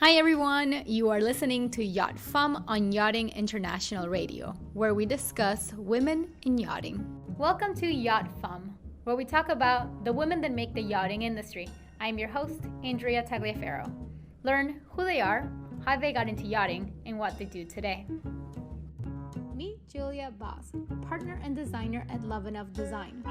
Hi everyone, you are listening to YachtFemme on Yachting International Radio, where we discuss women in yachting. Welcome to YachtFemme, where we talk about the women that make the yachting industry. I'm your host, Andrea Tagliaferro. Learn who they are, how they got into yachting, and what they do today. Meet Yulia Bas, partner and designer at Lobanov Design.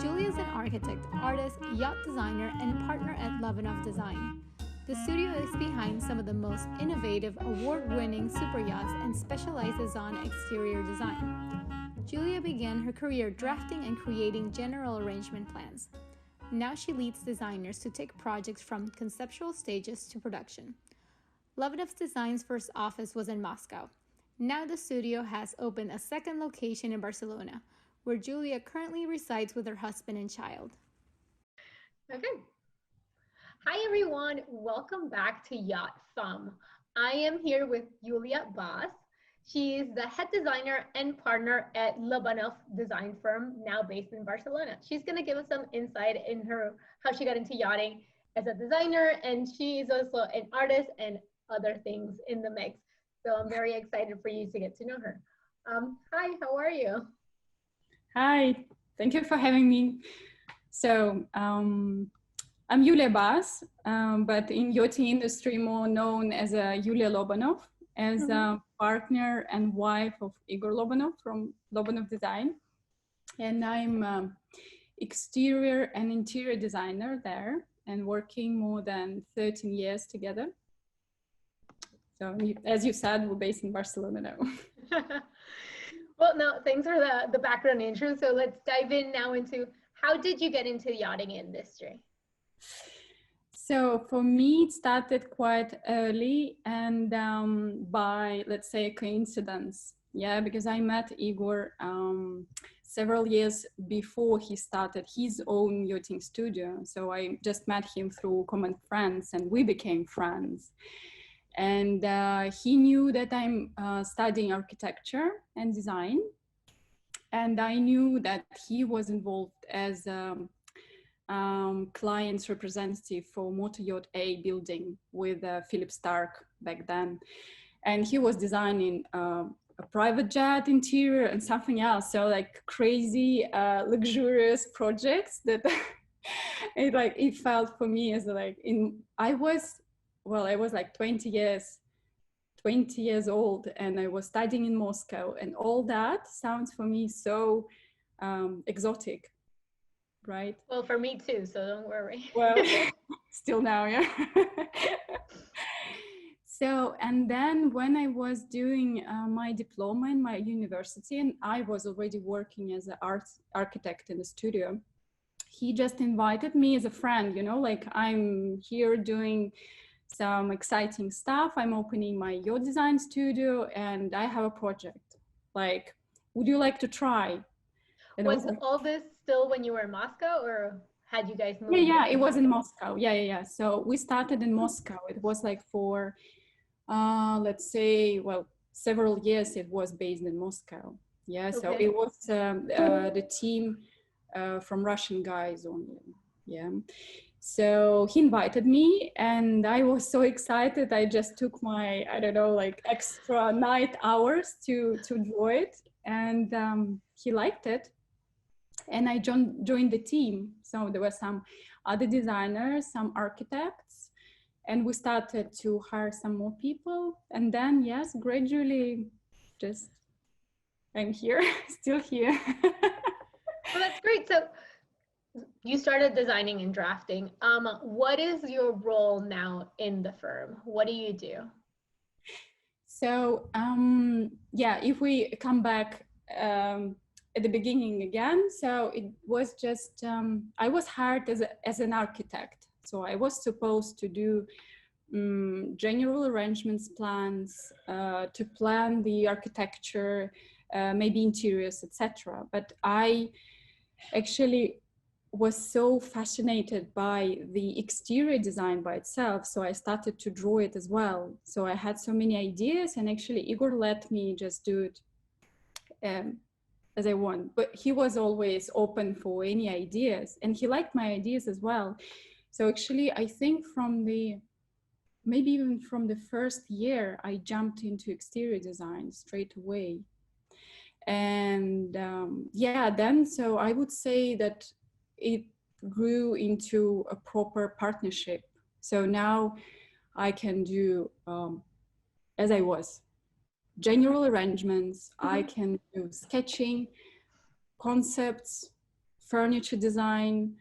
Julia is an architect, artist, yacht designer, and partner at Lobanov Design. The studio is behind some of the most innovative, award-winning super yachts and specializes on exterior design. Julia began her career drafting and creating general arrangement plans. Now she leads designers to take projects from conceptual stages to production. Lobanov Design's first office was in Moscow. Now the studio has opened a second location in Barcelona, where Julia currently resides with her husband and child. Okay. Hi everyone, welcome back to YachtFemme. I am here with Yulia Bas. She is the head designer and partner at Lobanov Design firm, now based in Barcelona. She's going to give us some insight in how she got into yachting as a designer, and she is also an artist and other things in the mix. So I'm very excited for you to get to know her. Hi, how are you? Hi, thank you for having me. So I'm Yulia Bas, but in yachting industry more known as Yulia Lobanov, as a partner and wife of Igor Lobanov from Lobanov Design. And I'm exterior and interior designer there and working more than 13 years together. So as you said, we're based in Barcelona now. Well, no, thanks for the background intro. So let's dive in now into how did you get into the yachting industry? So for me, it started quite early and by, let's say, a coincidence. Yeah, because I met Igor several years before he started his own yachting studio. So I just met him through common friends and we became friends. And he knew that I'm studying architecture and design. And I knew that he was involved as client's representative for Motor Yacht A building with Philip Stark back then. And he was designing a private jet interior and something else. So like crazy, luxurious projects that it felt for me as like I was like 20 years old and I was studying in Moscow and all that sounds for me so exotic. Right. Well, for me too, so don't worry. Well, still now, yeah. So, and then when I was doing my diploma in my university, and I was already working as an architect in the studio, he just invited me as a friend, you know, like I'm here doing some exciting stuff. I'm opening my yacht design studio and I have a project. Like, would you like to try? And was all this still when you were in Moscow or had you guys moved? Yeah, it was in Moscow. Yeah. So we started in Moscow. It was like for, let's say, well, several years it was based in Moscow. Yeah, okay. So it was the team from Russian guys only. Yeah. So he invited me and I was so excited. I just took my, I don't know, like extra night hours to draw it. And he liked it. And I joined the team. So there were some other designers, some architects, and we started to hire some more people. And then, yes, gradually just, I'm here, still here. Well, that's great. So you started designing and drafting. What is your role now in the firm? What do you do? So, yeah, if we come back, at the beginning again, so it was just I was hired as an architect, so I was supposed to do general arrangements plans, to plan the architecture, maybe interiors, etc. But I actually was so fascinated by the exterior design by itself, so I started to draw it as well. So I had so many ideas, and actually Igor let me just do it as I want, but he was always open for any ideas and he liked my ideas as well. So actually I think from the maybe even from the first year, I jumped into exterior design straight away. And yeah, then so I would say that it grew into a proper partnership. So now I can do, as I was, general arrangements, I can do sketching, concepts, furniture design,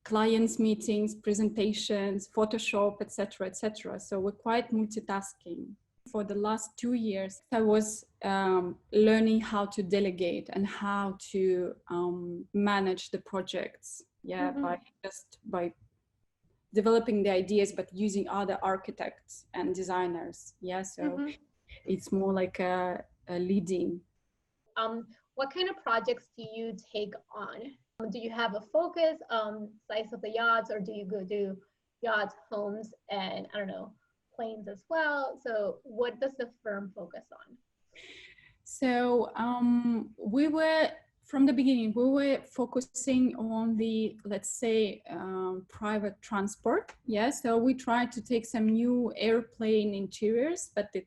clients meetings, presentations, Photoshop, etc., etc. So we're quite multitasking. For the last 2 years, I was learning how to delegate and how to manage the projects. Yeah, by developing the ideas, but using other architects and designers. Yeah, so it's more like a leading. What kind of projects do you take on? Do you have a focus, size of the yachts, or do you go do yachts, homes, and I don't know, planes as well? So what does the firm focus on? So we were, from the beginning, we were focusing on the, let's say, private transport. Yeah, so we tried to take some new airplane interiors, but it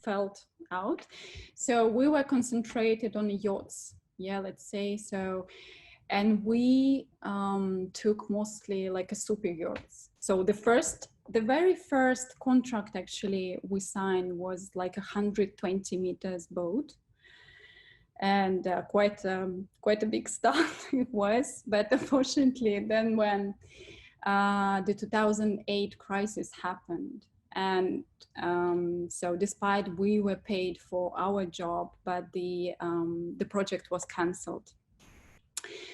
felt out. So we were concentrated on yachts. Yeah, let's say so. And we took mostly like a super yachts. So the very first contract actually we signed was like 120 meters boat, and quite a big start it was. But unfortunately, then when the 2008 crisis happened, and so despite we were paid for our job, but the project was cancelled.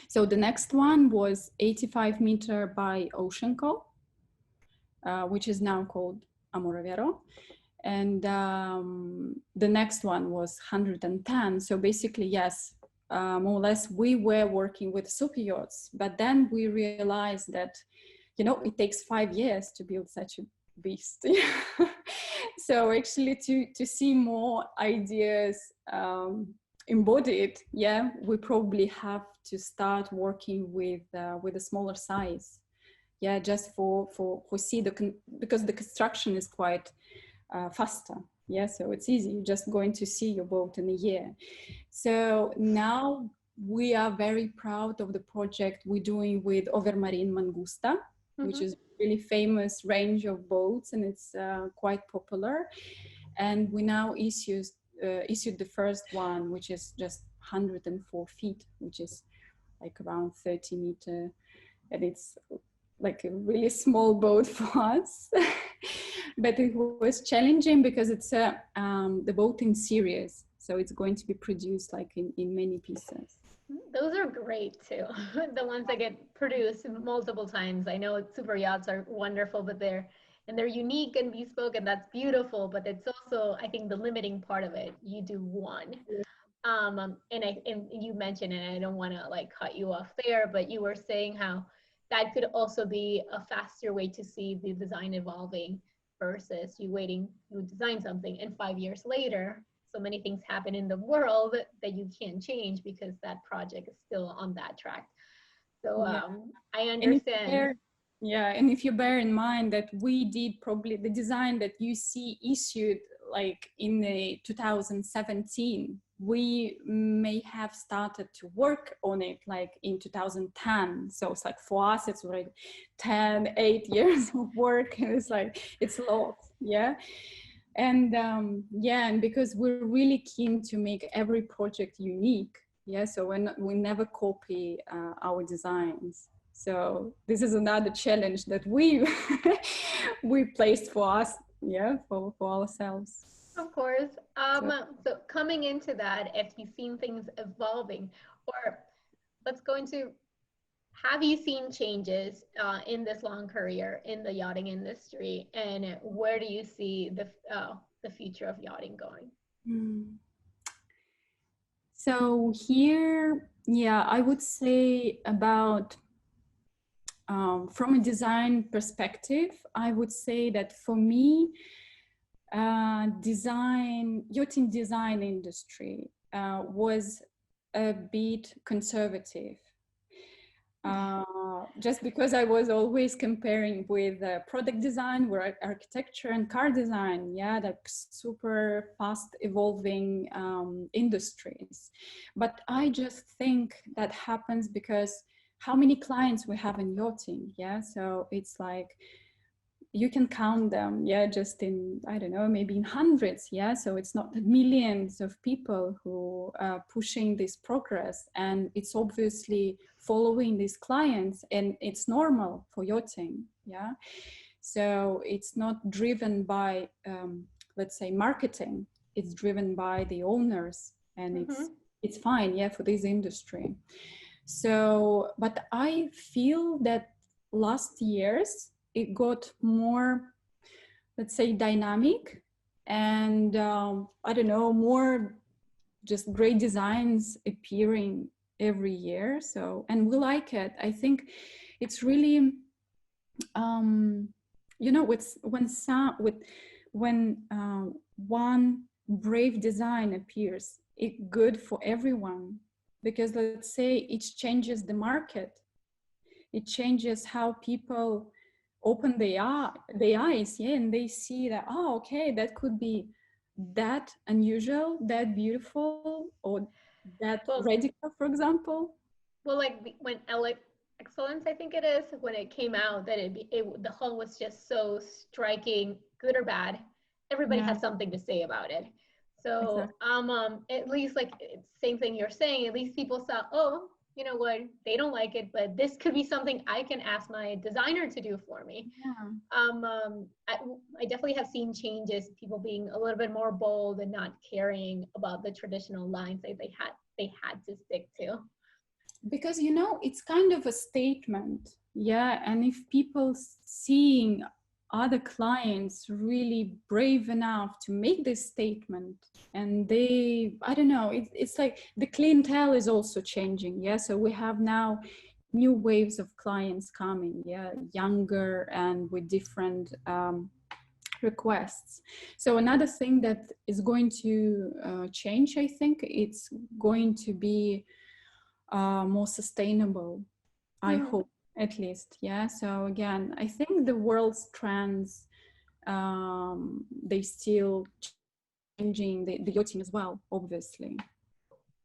So the next one was 85 meter by Ocean Call, which is now called Amoravero. And the next one was 110. So basically, yes, more or less, we were working with super yachts, but then we realized that, you know, it takes 5 years to build such a beast. So actually to see more ideas embodied, yeah, we probably have to start working with a smaller size. Yeah, just for see because the construction is quite faster. Yeah, so it's easy. You're just going to see your boat in a year. So now we are very proud of the project we're doing with Overmarine Mangusta, which is a really famous range of boats, and it's quite popular. And we now issued the first one, which is just 104 feet, which is like around 30 meter, and it's like a really small boat for us. But it was challenging because it's the boat in series, so it's going to be produced like in many pieces. Those are great too. The ones that get produced multiple times. I know super yachts are wonderful, but they're unique and bespoke, and that's beautiful. But it's also, I think, the limiting part of it. You do one. And you mentioned, and I don't want to like cut you off there, but you were saying how that could also be a faster way to see the design evolving versus you design something and 5 years later, so many things happen in the world that you can't change because that project is still on that track. So I understand. And if you bear in mind that we did probably the design that you see issued like in the 2017, we may have started to work on it like in 2010. So it's like for us, it's already 8 years of work, and it's like, it's a lot. Yeah. And and because we're really keen to make every project unique. Yeah. So we never copy our designs. So this is another challenge that we placed for us, for ourselves. Of course. So coming into that, if you've seen things evolving, or let's go into, have you seen changes in this long career in the yachting industry, and where do you see the future of yachting going? So here, I would say about from a design perspective, I would say that for me, yachting design industry was a bit conservative. just because I was always comparing with product design, where architecture and car design, yeah, like super fast evolving industries. But I just think that happens because how many clients we have in yachting, yeah? So it's like, you can count them, yeah, just in, I don't know, maybe in hundreds, yeah. So it's not millions of people who are pushing this progress, and it's obviously following these clients, and it's normal for yachting, yeah. So it's not driven by, let's say, marketing. It's driven by the owners, and it's fine, yeah, for this industry. So, but I feel that last years, it got more, let's say, dynamic, and I don't know, more just great designs appearing every year. So, and we like it. I think it's really, you know, when one brave design appears, it's good for everyone, because let's say it changes the market. It changes how people open their eyes, yeah, and they see that, oh, okay, that could be that unusual, that beautiful, or that radical, for example. Well, like when Excellence, I think it is, when it came out, that the hull was just so striking, good or bad. Everybody has something to say about it. So exactly. At least, like, same thing you're saying, at least people saw, oh, you know what, they don't like it, but this could be something I can ask my designer to do for me. Yeah. I definitely have seen changes, people being a little bit more bold and not caring about the traditional lines that they had to stick to. Because, you know, it's kind of a statement, yeah. And if people seeing other clients really brave enough to make this statement, and they, I don't know, it's like the clientele is also changing, yeah. So we have now new waves of clients coming, yeah, younger and with different requests. So another thing that is going to change, I think, it's going to be more sustainable, I hope, at least, yeah. So again, I think the world's trends, they still changing the yachting as well, obviously.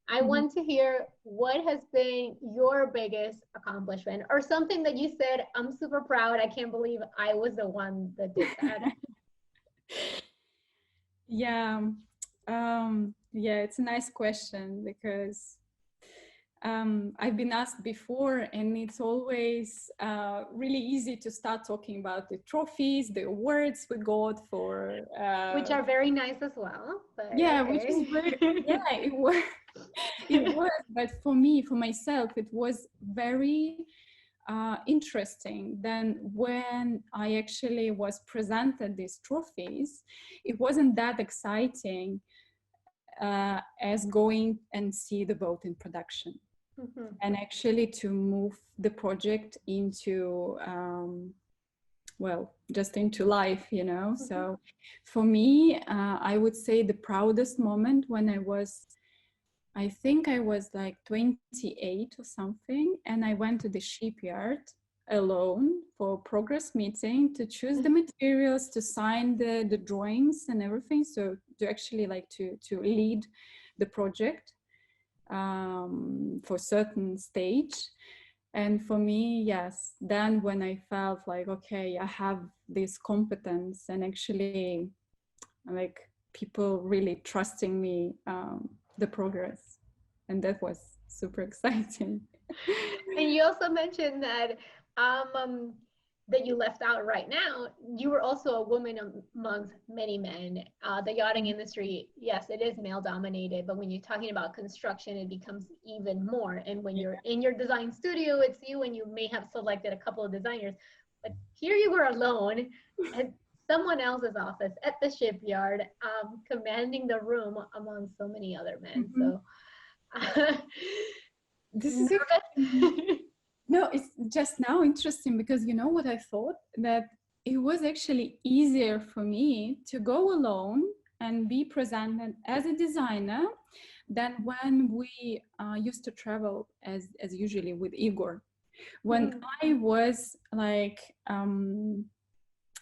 I want to hear what has been your biggest accomplishment, or something that you said, I'm super proud, I can't believe I was the one that did that. Yeah, it's a nice question, because I've been asked before, and it's always really easy to start talking about the trophies, the awards we got for... which are very nice as well. But yeah, okay. which is very, yeah, it was, it was, but for me, for myself, it was very interesting. Then when I actually was presented these trophies, it wasn't that exciting as going and see the boat in production. And actually to move the project into, well, just into life, you know. So for me, I would say the proudest moment when I think I was like 28 or something, and I went to the shipyard alone for a progress meeting to choose the materials, to sign the drawings and everything. So to actually like to lead the project for certain stage. And for me, yes, then when I felt like, okay, I have this competence, and actually like people really trusting me, the progress, and that was super exciting. And you also mentioned that that you left out right now, you were also a woman amongst many men. The yachting industry, yes, it is male dominated, but when you're talking about construction, it becomes even more. And when you're in your design studio, it's you, and you may have selected a couple of designers, but here you were alone at someone else's office at the shipyard, commanding the room among so many other men. So this is no, it's just now interesting, because you know what I thought? That it was actually easier for me to go alone and be presented as a designer than when we used to travel as usually with Igor. when I was like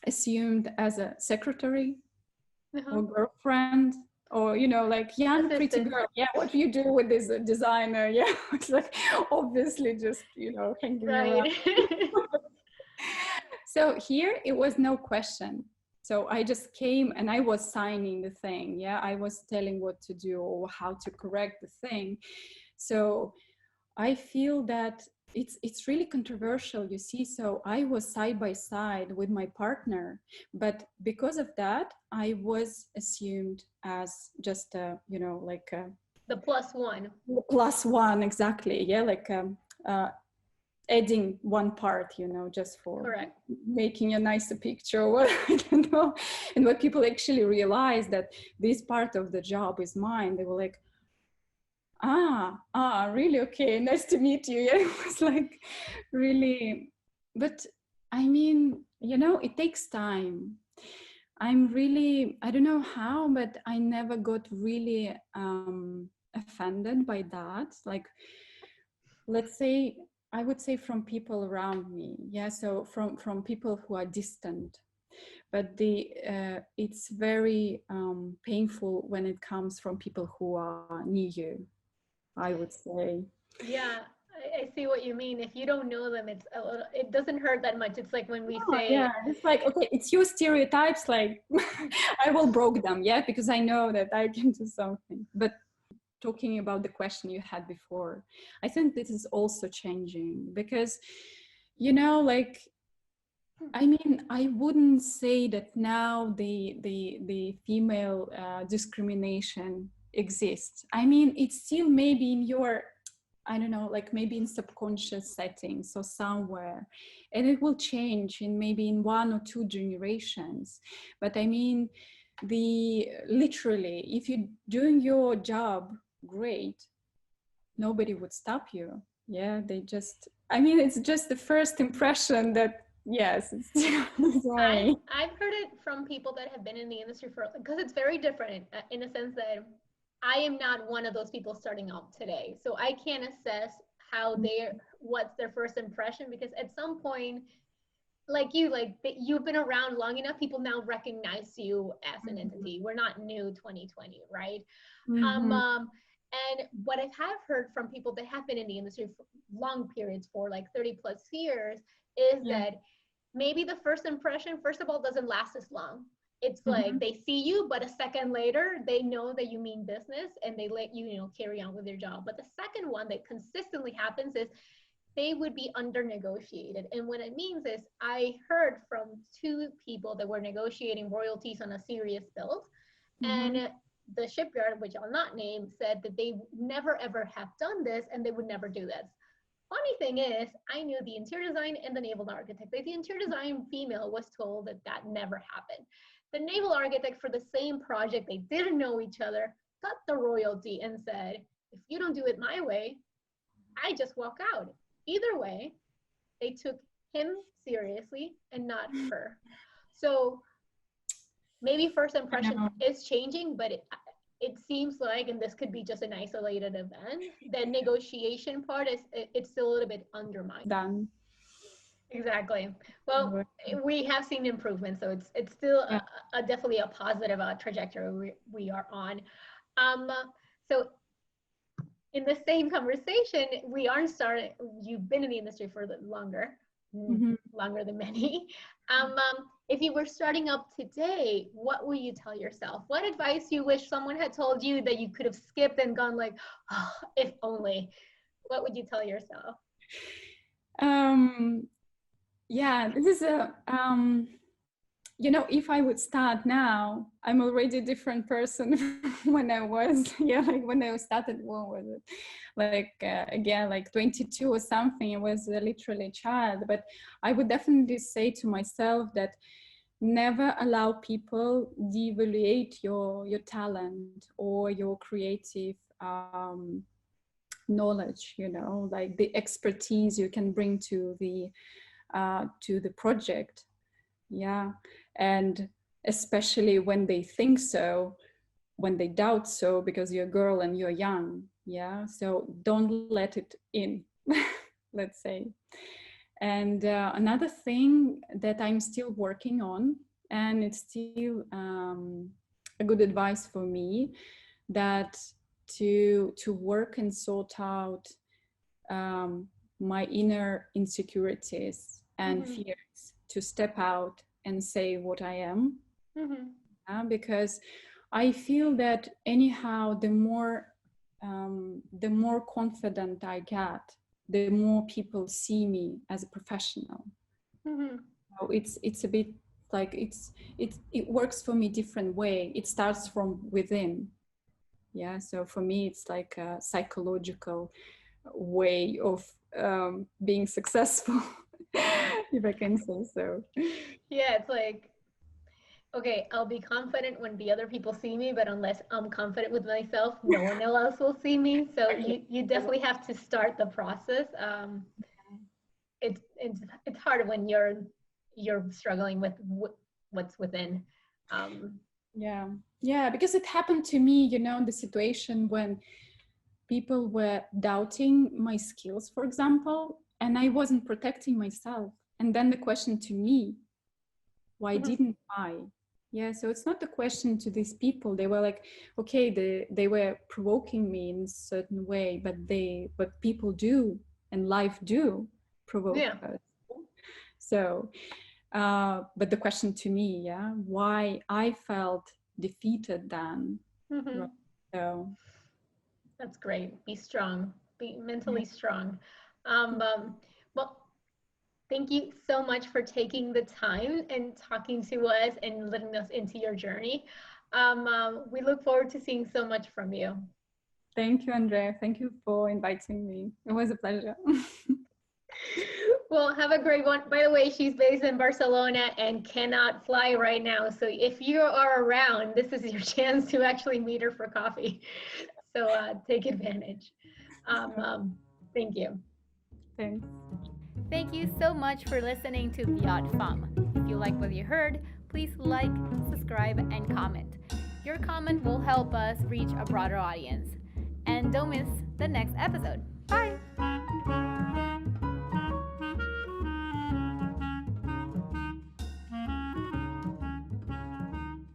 assumed as a secretary or girlfriend, or like young pretty girl. Yeah, what do you do with this designer? Yeah, it's like obviously just hanging around. So here it was no question. So I just came and I was signing the thing. Yeah, I was telling what to do or how to correct the thing. So I feel that it's really controversial, you see. So I was side by side with my partner, but because of that, I was assumed as just like the plus one. Plus one, exactly. Yeah, like adding one part, just for Correct. making a nicer picture or what, I don't know. And when people actually realized that this part of the job is mine, they were like, really? Okay, nice to meet you. Yeah, it was like really, but I mean, it takes time. I don't know how, but I never got really offended by that. Like, let's say, I would say from people around me. Yeah, so from people who are distant. But it's very painful when it comes from people who are near you, I would say. Yeah, I see what you mean. If you don't know them, it doesn't hurt that much. It's like when we say, yeah, it's like, okay, it's your stereotypes, like I will broke them, yeah, because I know that I can do something. But talking about the question you had before, I think this is also changing because, like, I mean, I wouldn't say that now the female discrimination exists. I mean, it's still maybe in your, I don't know, like maybe in subconscious settings or somewhere, and it will change in maybe in 1 or 2 generations. But I mean, literally, if you're doing your job great, nobody would stop you. Yeah, I mean, it's just the first impression that, yes, it's right. I've heard it from people that have been in the industry because it's very different in a sense that I am not one of those people starting out today. So I can't assess what's their first impression, because at some point, you've been around long enough, people now recognize you as an entity. We're not new 2020, right? And what I have heard from people that have been in the industry for long periods, for like 30 plus years, is that maybe the first impression, first of all, doesn't last as long. It's like they see you, but a second later, they know that you mean business and they let you, carry on with your job. But the second one that consistently happens is they would be under negotiated. And what it means is, I heard from 2 people that were negotiating royalties on a serious build, and the shipyard, which I'll not name, said that they never ever have done this and they would never do this. Funny thing is, I knew the interior design and the naval architect. The interior design female was told that never happened. The naval architect, for the same project, they didn't know each other, got the royalty and said, if you don't do it my way, I just walk out. Either way, they took him seriously and not her. So maybe first impression is changing, but it seems like, and this could be just an isolated event, the negotiation part it's still a little bit undermined. Done. Exactly. Well, we have seen improvement, so it's still definitely a positive trajectory we are on. So in the same conversation, we aren't starting. You've been in the industry for longer than many. If you were starting up today, what would you tell yourself? What advice you wish someone had told you that you could have skipped and gone like, oh, if only? What would you tell yourself? Yeah, this is if I would start now, I'm already a different person when I was, like when I started, what was it? Like, again, like 22 or something, I was literally a child. But I would definitely say to myself that never allow people devaluate your talent or your creative knowledge, like the expertise you can bring to the project. Yeah. And especially when they think so, when they doubt so, because you're a girl and you're young. Yeah. So don't let it in. let's say. And another thing that I'm still working on, and it's still a good advice for me, that to work and sort out my inner insecurities and fears, to step out and say what I am. Because I feel that anyhow, the more confident I get, the more people see me as a professional. So it's a bit like it works for me different way. It starts from within. Yeah. So for me, it's like a psychological way of being successful, if I can say so. Yeah, it's like, okay, I'll be confident when the other people see me, but unless I'm confident with myself, no one else will see me. So you definitely have to start the process. It's hard when you're struggling with what's within. Yeah, because it happened to me, you know, in the situation when people were doubting my skills, for example, and I wasn't protecting myself. And then the question to me, why didn't I? Yeah, so it's not the question to these people. They were like, okay, they were provoking me in a certain way, but people do, and life do provoke us. So, but the question to me, why I felt defeated then. So that's great. Be strong. Be mentally strong. Well, thank you so much for taking the time and talking to us and letting us into your journey. We look forward to seeing so much from you. Thank you, Andrea. Thank you for inviting me. It was a pleasure. Well, have a great one. By the way, she's based in Barcelona and cannot fly right now. So if you are around, this is your chance to actually meet her for coffee. So take advantage. Thank you. Thanks. Thank you so much for listening to YachtFemme. If you like what you heard, please like, subscribe, and comment. Your comment will help us reach a broader audience. And don't miss the next episode. Bye!